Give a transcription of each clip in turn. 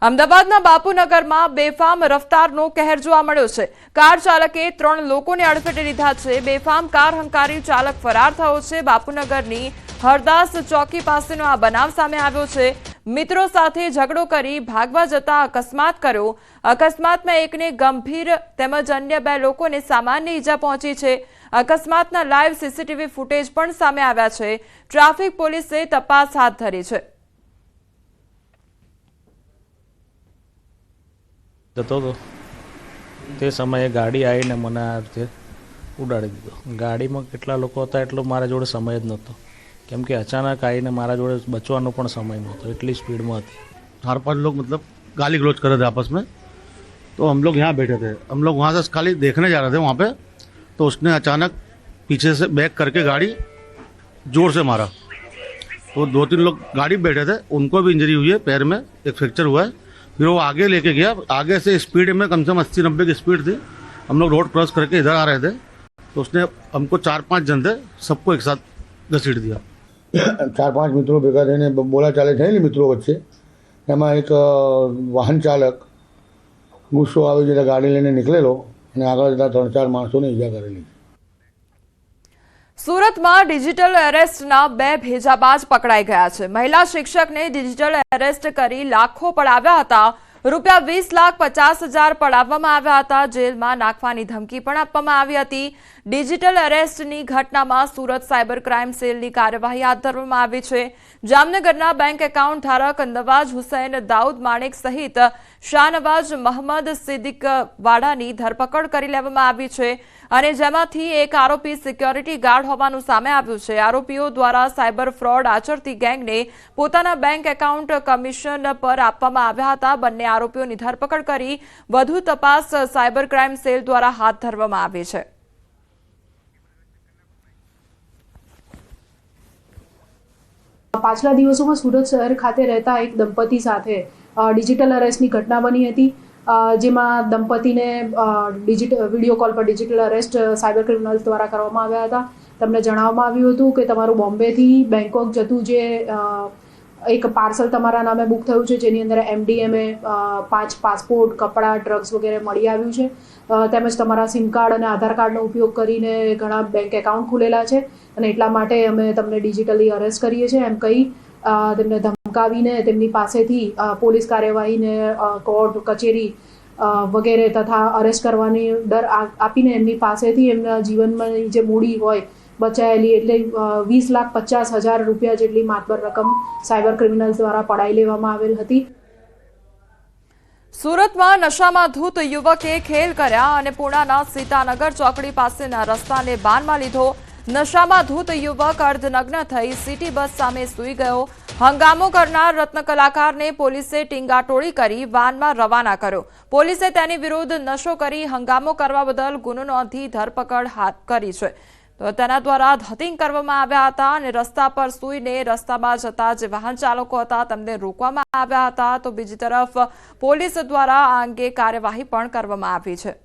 અમદાવાદના બાપુનગરમાં બેફામ રફતારનો કહેર જોવા મળ્યો છે। કાર ચાલકે 3 લોકોને અડફેટે લીધા છે। બેફામ કાર હંકારી ચાલક ફરાર થયો છે। બાપુનગરની હરદાસ ચોકી પાસેનો આ બનાવ સામે આવ્યો છે। મિત્રો સાથે ઝઘડો કરી ભાગવા જતા અકસ્માત કર્યો। અકસ્માતમાં એકને ગંભીર તેમજ અન્ય 2 લોકોને સામાન્ય ઈજા પહોંચી છે। અકસ્માતના લાઈવ સીસીટીવી ફૂટેજ પણ સામે આવ્યા છે। ટ્રાફિક પોલીસે તપાસ હાથ ધરી છે। જતો હતો તે સમયે ગાડી આવીને મને આ રીતે ઉડાડી દીધો। ગાડીમાં કેટલા લોકો હતા એટલો મારા જોડે સમય જ નહોતો, કેમ કે અચાનક આવીને મારા જોડે બચવાનો પણ સમય નહોતો, એટલી સ્પીડમાં હતી। 4-5 लोग मतलब गाली गलौज कर रहे थे आपस में, तो हम लोग यहाँ बैठे थे। हम लोग वहाँ से खाली देखने जा रहे थे वहाँ पे, तो उसने अचानक पीछे से बैक करके गाड़ी जोर से मारा। तो 2-3 लोग गाड़ी में बैठे थे, उनको भी इंजरी हुई है, पैर में एक फ्रैक्चर हुआ है। फिर वो आगे लेके गया, आगे से स्पीड में कम से कम 80-90 की स्पीड थी। हम लोग रोड क्रॉस करके इधर आ रहे थे, तो उसने हमको 4-5 जन थे, सबको एक साथ घसीट दिया। 4-5 મિત્રો ભેગા થઈને બોલાચાલી થયેલી મિત્રો વચ્ચે। એમાં એક વાહન ચાલક ગુસ્સો આવી જતા ગાડી લઈને નીકળેલો અને આગળ જતા 3-4 માણસોને ઈજા કરેલી। સુરતમાં ડિજિટલ એરેસ્ટના 2 ભેજાબાજ પકડાઈ ગયા છે। મહિલા શિક્ષકને ડિજિટલ એરેસ્ટ કરી લાખો પડાવ્યા હતા। ₹20,50,000 પડાવવામાં આવ્યા હતા। જેલમાં નાખવાની ધમકી પણ આપવામાં આવી હતી। ડિજિટલ એરેસ્ટની ઘટનામાં સુરત સાયબર ક્રાઇમ સેલની કાર્યવાહી હાથ ધરવામાં આવી છે। જામનગરના બેંક એકાઉન્ટ ધારક નવાજ હુસૈન દાઉદ માણેક સહિત શાહનવાજ મહમદ સિદ્દીક વાડાની ધરપકડ કરી લેવામાં આવી છે અને જેમાંથી એક આરોપી સિક્યોરિટી ગાર્ડ હોવાનું સામે આવ્યું છે। આરોપીઓ દ્વારા સાયબર ફ્રોડ આચરતી ગેંગને પોતાના બેંક એકાઉન્ટ કમિશન પર આપવામાં આવ્યા હતા। બંને આરોપીઓની ધરપકડ કરી વધુ તપાસ સાયબર ક્રાઇમ સેલ દ્વારા હાથ ધરવામાં આવી છે। પાછલા દિવસોમાં સુરત શહેર ખાતે રહેતા એક દંપતી સાથે ડિજિટલ અરેસ્ટની ઘટના બની હતી, જેમાં દંપતીને વિડીયો કોલ પર ડિજિટલ અરેસ્ટ સાયબર ક્રિમિનલ્સ દ્વારા કરવામાં આવ્યા હતા। તેમને જણાવવામાં આવ્યું હતું કે તમારું બોમ્બેથી બેંકોક જતું જે એક પાર્સલ તમારા નામે બુક થયું છે, જેની અંદર MDMA 5 પાસપોર્ટ, કપડાં, ડ્રગ્સ વગેરે મળી આવ્યું છે, તેમજ તમારા સિમ કાર્ડ અને આધાર કાર્ડનો ઉપયોગ કરીને ઘણા બેંક એકાઉન્ટ ખુલેલા છે અને એટલા માટે અમે તમને ડિજિટલી અરેસ્ટ કરીએ છીએ એમ કહી તેમને ધમકાવીને તેમની પાસેથી પોલીસ કાર્યવાહીને કોર્ટ કચેરી વગેરે તથા અરેસ્ટ કરવાની ડર આપીને એમની પાસેથી એમના જીવનમાં જે મૂડી હોય બચાયેલી એટલે ₹20,50,000 જેટલી માતબર રકમ સાયબર ક્રિમિનલ્સ દ્વારા પડાવી લેવામાં આવેલ હતી। સુરતમાં નશામાં ધૂત યુવકે ખેલ કર્યા અને પુણાના સીતાનગર ચોકડી પાસેના રસ્તાને બાનમાં લીધો। નશામાં ધૂત યુવક અર્ધનગ્ન થઈ સિટી બસ સામે સૂઈ ગયો। હંગામો કરનાર રત્ન કલાકારને પોલીસે ટીંગાટોળી કરી વાનમાં રવાના કર્યો। પોલીસે તેની વિરુદ્ધ નશો કરી હંગામો કરવા બદલ ગુનો નોંધી ધરપકડ હાથ કરી છે। તો તેના દ્વારા ધતિંગ કરવામાં આવ્યા હતા અને રસ્તા પર સૂઈને રસ્તામાં જતા જે વાહન ચાલકો હતા તેમને રોકવામાં આવ્યા હતા। તો બીજી તરફ પોલીસ દ્વારા આ અંગે કાર્યવાહી પણ કરવામાં આવી છે।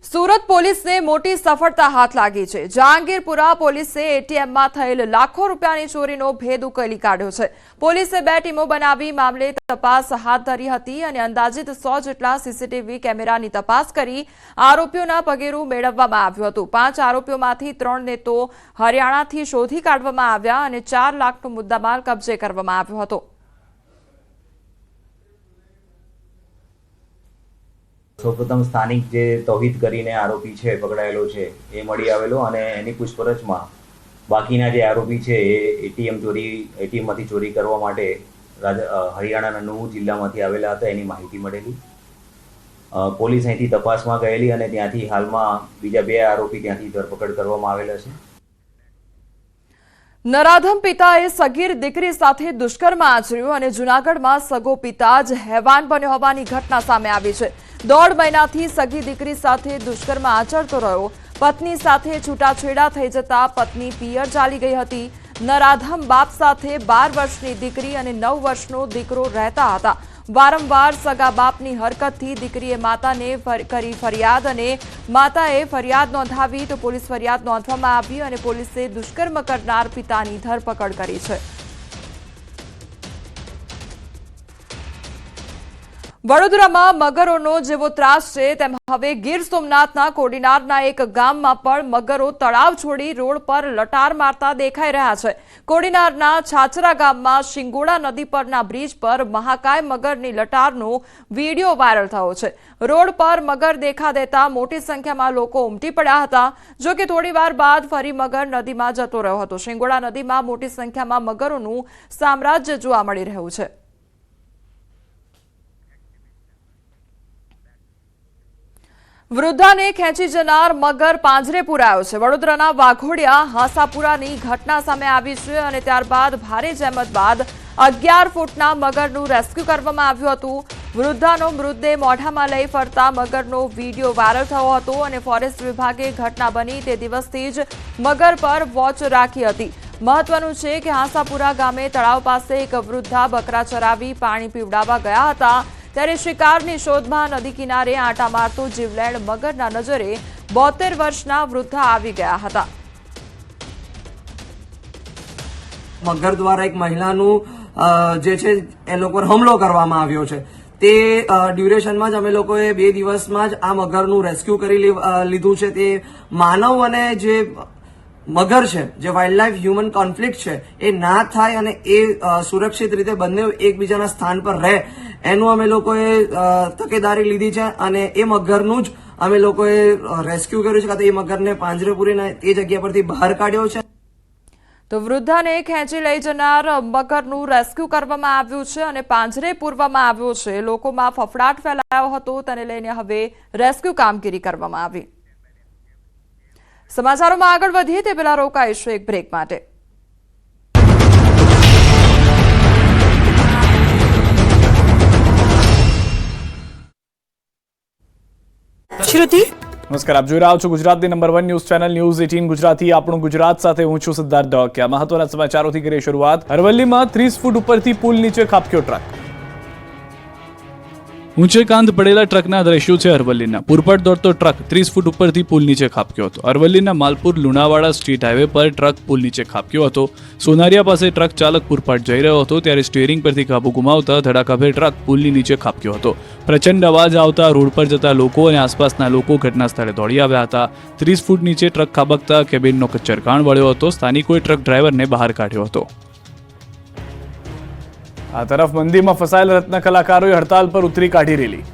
સુરત પોલીસને મોટી સફળતા હાથ લાગી છે। જહાંગીરપુરા પોલીસે એટીએમમાં થયેલ લાખો રૂપિયાની ચોરીનો ભેદ ઉકેલી કાઢ્યો છે। પોલીસે 2 ટીમો બનાવી મામલે તપાસ હાથ ધરી હતી અને અંદાજિત 100 જેટલા સીસીટીવી કેમેરાની તપાસ કરી આરોપીઓના પગેરું મેળવવામાં આવ્યું હતું। 5 આરોપીઓમાંથી 3ને તો હરિયાણાથી શોધી કાઢવામાં આવ્યા અને 4 લાખનો મુદ્દામાલ કબજે કરવામાં આવ્યો હતો। સૌપ્રથમ સ્થાનિક જે તૌહીદ કરીને આરોપી છે પકડાયેલો છે એ મળી આવેલો અને એની પૂછપરછમાં બાકીના જે આરોપી છે એ એટીએમમાંથી ચોરી કરવા માટે હરિયાણાના નુહ જિલ્લામાંથી આવેલા હતા એની માહિતી મળેલી। પોલીસ અહીંથી તપાસમાં ગયેલી અને ત્યાંથી હાલમાં બીજા 2 આરોપી ત્યાંથી ધરપકડ કરવામાં આવેલા છે। નરાધમ પિતાએ સગીર દીકરી સાથે દુષ્કર્મ આચર્યું અને જૂનાગઢમાં સગો પિતા જ હેવાન બન્યો હોવાની ઘટના સામે આવી છે। 1.5 મહિનાથી સગી દીકરી સાથે દુષ્કર્મ આચરતો રહ્યો। પત્ની સાથે છૂટાછેડા થઈ જતા પત્ની પિયર ચાલી ગઈ હતી। નરાધમ બાપ સાથે 12 વર્ષની દીકરી અને 9 વર્ષનો દીકરો રહેતા હતા। વારંવાર સગા બાપની હરકતથી દીકરીએ માતાને કરી ફરિયાદ અને માતાએ ફરિયાદ નોંધાવી તો પોલીસ ફરિયાદ નોંધવામાં આવી અને પોલીસે દુષ્કર્મ કરનાર પિતાની ધરપકડ કરી છે। વડોદરામાં મગરોનો જેવો ત્રાસ છે તેમ હવે ગીર સોમનાથના કોડીનારના એક ગામમાં પણ મગરો તળાવ છોડી રોડ પર લટાર મારતા દેખાઈ રહ્યા છે. કોડીનારના છાછરા ગામમાં શિંગોડા નદી પરના બ્રિજ પર મહાકાય મગરની લટારનો વિડીયો વાયરલ થયો છે. રોડ પર મગર દેખા દેતા મોટી સંખ્યામાં લોકો ઉમટી પડ્યા હતા. જો કે થોડીવાર બાદ ફરી મગર નદીમાં જતો રહ્યો હતો. શિંગોડા નદીમાં મોટી સંખ્યામાં મગરોનું સામ્રાજ્ય જોવા મળી રહ્યું છે. વૃદ્ધાને ખેંચી જનાર મગર પાંજરે પુરાયો છે. વડોદરાના વાઘોડિયા હાસાપુરાની ઘટના સામે આવી છે અને ત્યારબાદ ભારે જહેમત બાદ 11 ફૂટના મગરનું રેસ્ક્યુ કરવામાં આવ્યું હતું. વૃદ્ધાનો મૃતદેહ મોઢામાં લઈ ફરતા મગરનો વિડીયો વાયરલ થયો હતો અને ફોરેસ્ટ વિભાગે ઘટના બની તે દિવસથી જ મગર પર વોચ રાખી હતી. મહત્વનું છે કે હાસાપુરા ગામે તળાવ પાસે એક વૃદ્ધા બકરા ચરાવી પાણી પીવડાવવા ગયા હતા ત્યારે શિકારની શોધમાં નદી કિનારે આંટા મારતો જીવલેણ મગરના નજરે 72 વર્ષના વૃદ્ધા આવી ગયા હતા. મગર દ્વારા એક મહિલાનું જે છે એ લોકો પર હુમલો કરવામાં આવ્યો છે. તે ડ્યુરેશનમાં જ અમે લોકોએ 2 દિવસમાં જ આ મગરનું રેસ્ક્યુ કરી લીધું છે. તે માનવ અને જે મગર છે, જે વાઇલ્ડ લાઇફ હ્યુમન કોન્ફ્લિક્ટ છે, એ ના થાય અને એ સુરક્ષિત રીતે બંને એકબીજાના સ્થાન પર રહે એનું અમે લોકોએ તકેદારી લીધી છે અને એ મગરનું જ અમે લોકોએ રેસ્ક્યુ કર્યું છે. કાં તો એ મગરને પાંજરે પૂરીને એ જગ્યા પરથી બહાર કાઢ્યો છે. તો વૃદ્ધાને ખેંચી લઈ જનાર મગરનું રેસ્ક્યુ કરવામાં આવ્યું છે અને પાંજરે પૂરવામાં આવ્યું છે. લોકોમાં ફફડાટ ફેલાયો હતો. તેને લઈને હવે રેસ્ક્યુ કામગીરી કરવામાં આવી. સમાચારોમાં આગળ વધીએ તે પહેલા રોકાઈશું એક બ્રેક માટે. શ્રુતિ નમસ્કાર, આપ જોઈ રહ્યા છો ગુજરાતની number 1 news channel news 18 Gujarati. આપણું ગુજરાત સાથે હું છું સિદ્ધાર્થ દોકિયા. મહત્વના સમાચારોથી કરીએ શરૂઆત. અરવલ્લીમાં 30 ફૂટ ઉપરથી પુલ નીચે ખાબક્યો ટ્રક. ઊંચે કાંધ પડેલા ટ્રકના દ્રશ્યો છે અરવલ્લીના. પૂરપાટ દોડતો ટ્રક 30 ફૂટ ઉપરથી પુલ નીચે ખાબક્યો હતો. અરવલ્લીના માલપુર લુણાવાડા સ્ટ્રીટ હાઈવે પર ટ્રક પુલ નીચે ખાબક્યો હતો. સોનારિયા પાસે ટ્રક ચાલક પૂરપાટ જઈ રહ્યો હતો ત્યારે સ્ટીયરિંગ પરથી કાબુ ગુમાવતા ધડાકાભેર ટ્રક પુલની નીચે ખાબક્યો હતો. પ્રચંડ અવાજ આવતા રોડ પર જતા લોકો અને આસપાસના લોકો ઘટના સ્થળે દોડી આવ્યા હતા. 30 ફૂટ નીચે ટ્રક ખાબકતા કેબિનનો કચ્ચરકાણ વળ્યો હતો. સ્થાનિકોએ ટ્રક ડ્રાઈવરને બહાર કાઢ્યો હતો. આ તરફ મંદીમાં ફસાયેલા રત્ન કલાકારોએ હડતાલ પર ઉતરી કાઢી રેલી.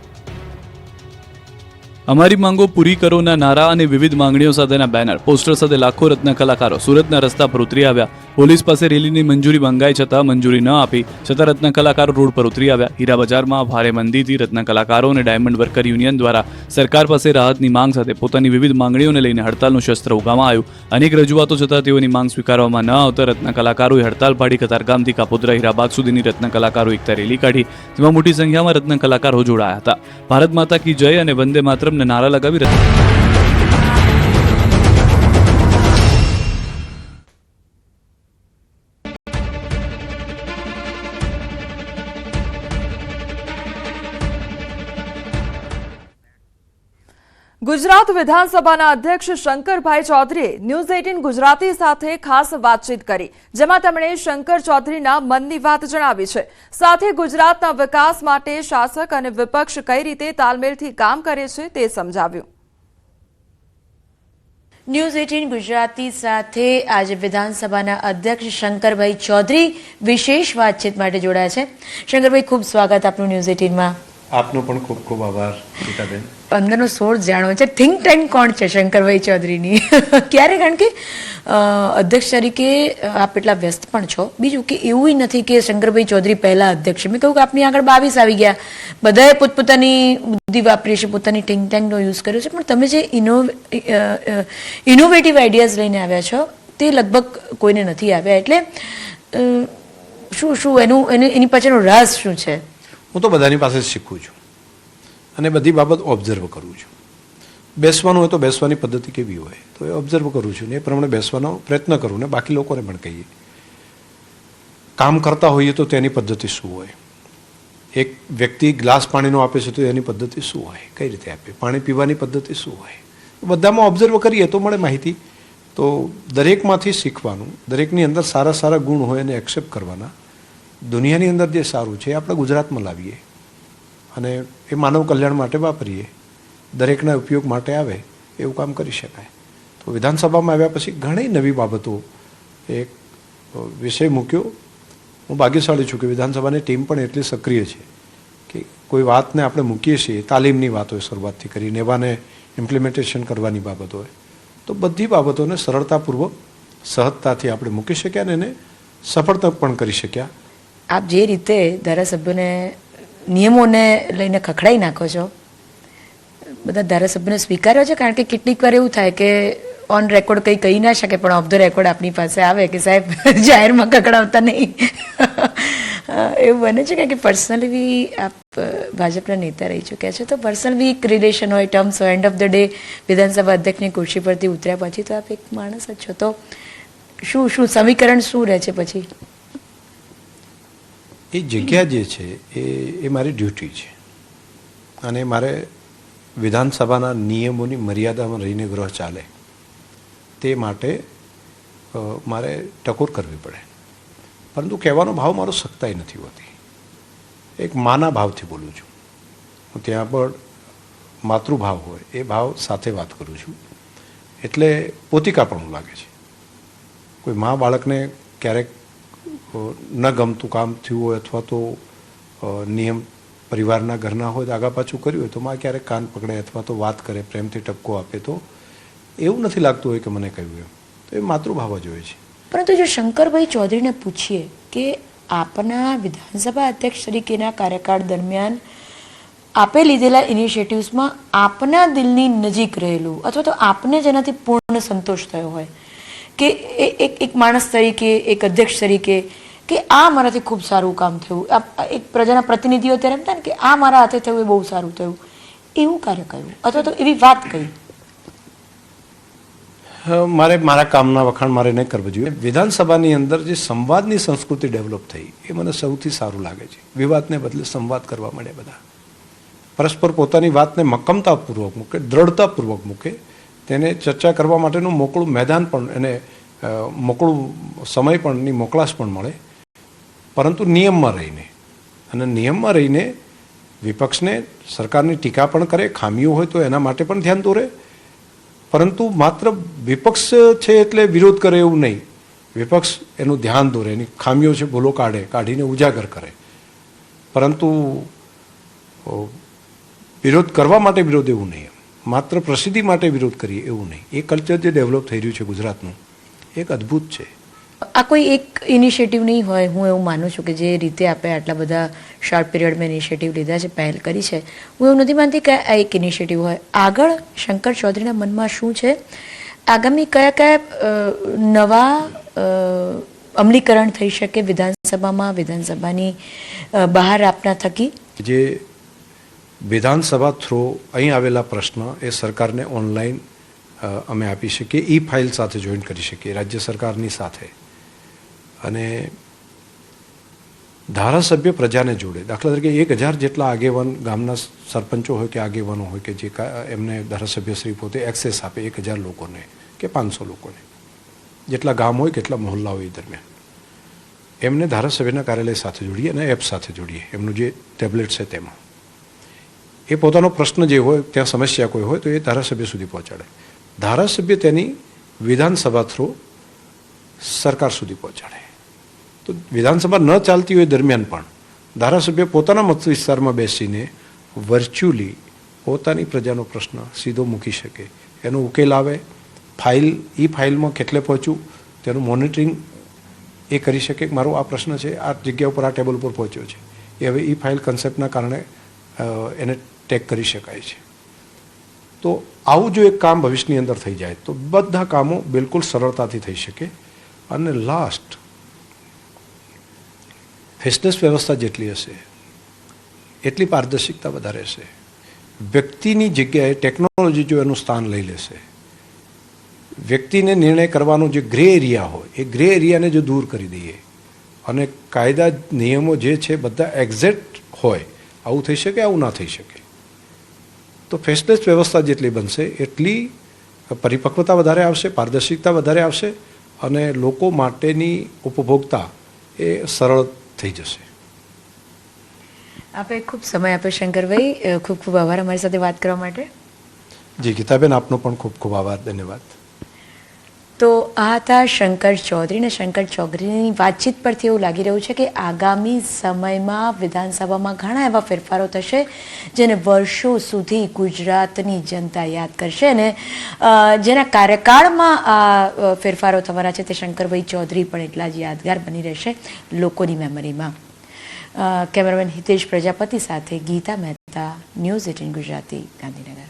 અમારી માંગો પૂરી કરોના નારા અને વિવિધ માંગણીઓ સાથેના બેનર પોસ્ટર સાથે લાખો રત્ન કલાકારો સુરતના રસ્તા પર ઉતરી આવ્યા. પોલીસ પાસે રેલીની મંજૂરી મંગાઈ છતાં મંજૂરી ન આપી છતાં રત્ન કલાકારો રોડ પર ઉતરી આવ્યા. હીરા બજારમાં ભારે મંદીથી રત્ન કલાકારો અને ડાયમંડ વર્કર યુનિયન દ્વારા સરકાર પાસે રાહતની માંગ સાથે પોતાની વિવિધ માંગણીઓને લઈને હડતાલનું શસ્ત્ર ઉગામમાં આવ્યું. અનેક રજૂઆતો છતાં તેઓની માંગ સ્વીકારવામાં ન આવતા રત્ન કલાકારોએ હડતાલ પાડી કતારગામથી કાપોદ્રા હીરાબાગ સુધીની રત્ન કલાકારો એકતા રેલી કાઢી. તેમાં મોટી સંખ્યામાં રત્ન કલાકારો જોડાયા હતા. ભારત માતા કી જય અને વંદે માતરમને નારા લગાવી ગુજરાત વિધાનસભાના અધ્યક્ષ શંકરભાઈ ચૌધરીએ ન્યૂઝ 18 ગુજરાતી સાથે ખાસ વાતચીત કરી, જેમાં તેમણે શંકર ચૌધરીના મનની વાત જણાવી છે. સાથે ગુજરાતના વિકાસ માટે શાસક અને વિપક્ષ કઈ રીતે તાલમેલથી કામ કરે છે તે સમજાવ્યું. ન્યૂઝ 18 ગુજરાતી સાથે આજે વિધાનસભાના અધ્યક્ષ શંકરભાઈ ચૌધરી વિશેષ વાતચીત માટે જોડાયા છે. શંકરભાઈ, ખૂબ સ્વાગત આપનું ન્યૂઝ 18માં. આપનો પણ ખૂબ ખૂબ આભાર ગીતાબેન. અંદરનો સોર્સ જાણવો છે. થિંક ટેન્ક કોણ છે શંકરભાઈ ચૌધરીની? ક્યારે, કારણ કે અધ્યક્ષ તરીકે આપ એટલા વ્યસ્ત પણ છો. બીજું કે એવું નથી કે શંકરભાઈ ચૌધરી પહેલા અધ્યક્ષ. મેં કહ્યું કે આપની આગળ 22 આવી ગયા, બધાએ પોતપોતાની બુદ્ધિ વાપરી છે, પોતાની થિંક ટેન્કનો યુઝ કર્યો છે, પણ તમે જે ઇનોવેટિવ આઈડિયાઝ લઈને આવ્યા છો તે લગભગ કોઈને નથી આવ્યા. એટલે શું એની પાછળનો રાઝ શું છે? હું તો બધાની પાસે જ શીખું છું અને બધી બાબત ઓબ્ઝર્વ કરું છું. બેસવાનું હોય તો બેસવાની પદ્ધતિ કેવી હોય તો એ ઓબ્ઝર્વ કરું છું ને એ પ્રમાણે બેસવાનો પ્રયત્ન કરું ને બાકી લોકોને પણ કહીએ. કામ કરતા હોઈએ તો તેની પદ્ધતિ શું હોય, એક વ્યક્તિ ગ્લાસ પાણીનો આપે છે તો એની પદ્ધતિ શું હોય, કઈ રીતે આપે, પાણી પીવાની પદ્ધતિ શું હોય, બધામાં ઓબ્ઝર્વ કરીએ તો મળે માહિતી. તો દરેકમાંથી શીખવાનું, દરેકની અંદર સારા સારા ગુણ હોય એને એક્સેપ્ટ કરવાના. દુનિયાની અંદર જે સારું છે એ આપણે ગુજરાતમાં લાવીએ. અને એ માનવ કલ્યાણ માટે વાપરીએ, દરેકના ઉપયોગ માટે આવે એવું કામ કરી શકાય. તો વિધાનસભામાં આવ્યા પછી ઘણી નવી બાબતો એક વિષય મૂક્યો. હું ભાગ્યશાળી છું કે વિધાનસભાની ટીમ પણ એટલી સક્રિય છે કે કોઈ વાતને આપણે મૂકીએ છીએ, તાલીમની વાત હોય શરૂઆતથી કરીને એવાને ઇમ્પ્લિમેન્ટેશન કરવાની બાબત હોય, તો બધી બાબતોને સરળતાપૂર્વક સહજતાથી આપણે મૂકી શક્યા અને એને સફળતા પણ કરી શક્યા. આપ જે રીતે ધારાસભ્યોને નિયમોને લઈને ખખડાઈ નાખો છો, બધા ધારાસભ્યોને સ્વીકાર્યો છે? કારણ કે કેટલીક વાર એવું થાય કે ઓન રેકોર્ડ કંઈ કહી ના શકે, પણ ઓફ ધ રેકોર્ડ આપણી પાસે આવે કે સાહેબ જાહેરમાં ખખડાવતા નહીં. એવું બને છે કે પર્સનલી બી આપ ભાજપના નેતા રહી ચૂક્યા છે, તો પર્સનલ બી એક રિલેશન હોય, ટર્મ્સ હોય. એન્ડ ઓફ ધ ડે વિધાનસભા અધ્યક્ષની ખુરશી પરથી ઉતર્યા પછી તો આપ એક માણસ જ છો. તો શું સમીકરણ શું રહે છે પછી? એ જગ્યા જે છે એ મારી ડ્યુટી છે અને મારે વિધાનસભાના નિયમોની મર્યાદામાં રહીને ગૃહ ચાલે તે માટે મારે ટકોર કરવી પડે. પરંતુ કહેવાનો ભાવ મારો સખ્તાઈ નથી હોતી, એક માના ભાવથી બોલું છું. હું ત્યાં પણ માતૃભાવ હોય એ ભાવ સાથે વાત કરું છું, એટલે પોતિકાપણું લાગે છે. કોઈ મા બાળકને ક્યારેક ન ગમતું કામ થયું હોય અથવા તો નિયમ પરિવારના ઘરના હોય તો આગા પાછું કર્યું હોય તો માં ક્યારેક કાન પકડે અથવા તો વાત કરે, પ્રેમથી ટપકો આપે, તો એવું નથી લાગતું હોય કે મને કહ્યું એમ. તો એ માતૃભાવ જ હોય છે. પરંતુ જો શંકરભાઈ ચૌધરીને પૂછીએ કે આપના વિધાનસભા અધ્યક્ષ તરીકેના કાર્યકાળ દરમિયાન આપે લીધેલા ઇનિશિયેટિવ્સમાં આપના દિલની નજીક રહેલું અથવા તો આપને જેનાથી પૂર્ણ સંતોષ થયો હોય કે એક માણસ તરીકે, એક અધ્યક્ષ તરીકે, કે આ મારાથી ખૂબ સારું કામ થયું, એક પ્રજાના પ્રતિનિધિઓ ત્યારે એમ થાય ને કે આ મારા હાથે થયું એ બહુ સારું થયું, એવું કાર્ય કયું અથવા તો એવી વાત કઈ? મારે મારા કામના વખાણ મારે નહીં કરવું જોઈએ. વિધાનસભાની અંદર જે સંવાદની સંસ્કૃતિ ડેવલપ થઈ એ મને સૌથી સારું લાગે છે. વિવાદને બદલે સંવાદ કરવા માંડ્યા બધા, પરસ્પર પોતાની વાતને મક્કમતાપૂર્વક મૂકે, દ્રઢતાપૂર્વક મૂકે, તેને ચર્ચા કરવા માટેનું મોકળું મેદાન પણ, એને મોકળું સમય પણ, ની મોકળાશ પણ મળે, પરંતુ નિયમમાં રહીને. અને નિયમમાં રહીને વિપક્ષને સરકારની ટીકા પણ કરે, ખામીઓ હોય તો એના માટે પણ ધ્યાન દોરે, પરંતુ માત્ર વિપક્ષ છે એટલે વિરોધ કરે એવું નહીં. વિપક્ષ એનું ધ્યાન દોરે, એની ખામીઓ છે ભૂલો કાઢીને ઉજાગર કરે, પરંતુ વિરોધ કરવા માટે વિરોધ એવું નહીં, માત્ર પ્રસિદ્ધિ માટે વિરોધ કરીએ એવું નહીં. એ કલ્ચર જે ડેવલપ થઈ રહ્યું છે ગુજરાતનું, એક અદ્ભુત છે. આ કોઈ એક ઇનિશિયેટિવ નહીં હોય, હું એવું માનું છું કે જે રીતે આપણે આટલા બધા શોર્ટ પીરિયડમાં ઇનિશિયેટિવ લીધા છે, પહેલ કરી છે, હું એવું નથી માનતી કે આ એક ઇનિશિયેટિવ હોય. આગળ શંકર ચૌધરીના મનમાં શું છે, આગામી કયા કયા નવા અમલીકરણ થઈ શકે વિધાનસભામાં, વિધાનસભાની બહાર આપના થકી? જે વિધાનસભા થ્રો અહીં આવેલા પ્રશ્ન એ સરકારને ઓનલાઈન અમે આપી શકીએ, ઈ ફાઇલ સાથે જોઈન કરી શકીએ રાજ્ય સરકારની સાથે. અને ધારાસભ્ય પ્રજાને જોડે. દાખલા તરીકે 1000 જેટલા આગેવાન, ગામના સરપંચો હોય કે આગેવાનો હોય કે જે એમને ધારાસભ્યશ્રી પોતે એક્સેસ આપે 1000 લોકોને કે 500 લોકોને, જેટલા ગામ હોય કેટલા મહોલ્લા હોય એ દરમિયાન એમને ધારાસભ્યના કાર્યાલય સાથે જોડીએ અને એપ સાથે જોડીએ, એમનું જે ટેબ્લેટ છે તેમાં. એ પોતાનો પ્રશ્ન જે હોય, ત્યાં સમસ્યા કોઈ હોય તો એ ધારાસભ્ય સુધી પહોંચાડે. ધારાસભ્ય તેની વિધાનસભા થ્રુ સરકાર સુધી પહોંચાડે. તો વિધાનસભા ન ચાલતી હોય દરમિયાન પણ ધારાસભ્ય પોતાના મત વિસ્તારમાં બેસીને વર્ચ્યુઅલી પોતાની પ્રજાનો પ્રશ્ન સીધો મૂકી શકે, એનો ઉકેલ આવે, ઈ ફાઇલમાં કેટલે પહોંચ્યું તેનું મોનિટરિંગ એ કરી શકે કે મારો આ પ્રશ્ન છે, આ જગ્યા ઉપર આ ટેબલ ઉપર પહોંચ્યો છે, એ હવે ઈ ફાઇલ કન્સેપ્ટના કારણે એને ટેગ કરી શકાય છે. તો આવું જો એક કામ ભવિષ્યની અંદર થઈ જાય તો બધા કામો બિલકુલ સરળતાથી થઈ શકે. અને લાસ્ટ, ફેસલેસ વ્યવસ્થા જેટલી હશે એટલી પારદર્શિકતા વધારે હશે. વ્યક્તિની જગ્યાએ ટેકનોલોજી જો એનું સ્થાન લઈ લેશે, વ્યક્તિને નિર્ણય કરવાનો જે ગ્રે એરિયા હોય એ ગ્રે એરિયાને જો દૂર કરી દઈએ અને કાયદા નિયમો જે છે બધા એક્ઝેક્ટ હોય, આવું થઈ શકે, આવું ના થઈ શકે, તો ફેસલેસ વ્યવસ્થા જેટલી બનશે એટલી પરિપક્વતા વધારે આવશે, પારદર્શિકતા વધારે આવશે અને લોકો માટેની ઉપભોક્તા એ સરળ થઈ જશે. આપે ખૂબ સમય આપ્યો શંકરભાઈ, ખૂબ ખૂબ આભાર અમારી સાથે વાત કરવા માટે. જી ગીતાબેન, આપનો પણ ખૂબ ખૂબ આભાર, ધન્યવાદ. તો આ હતા શંકર ચૌધરી. અને શંકર ચૌધરીની વાતચીત પરથી એવું લાગી રહ્યું છે કે આગામી સમયમાં વિધાનસભામાં ઘણા એવા ફેરફારો થશે જેને વર્ષો સુધી ગુજરાતની જનતા યાદ કરશે. અને જેના કાર્યકાળમાં આ ફેરફારો થવાના છે તે શંકરભાઈ ચૌધરી પણ એટલા જ યાદગાર બની રહેશે લોકોની મેમરીમાં. કેમેરામેન હિતેશ પ્રજાપતિ સાથે ગીતા મહેતા, ન્યૂઝ 18 ગુજરાતી, ગાંધીનગર.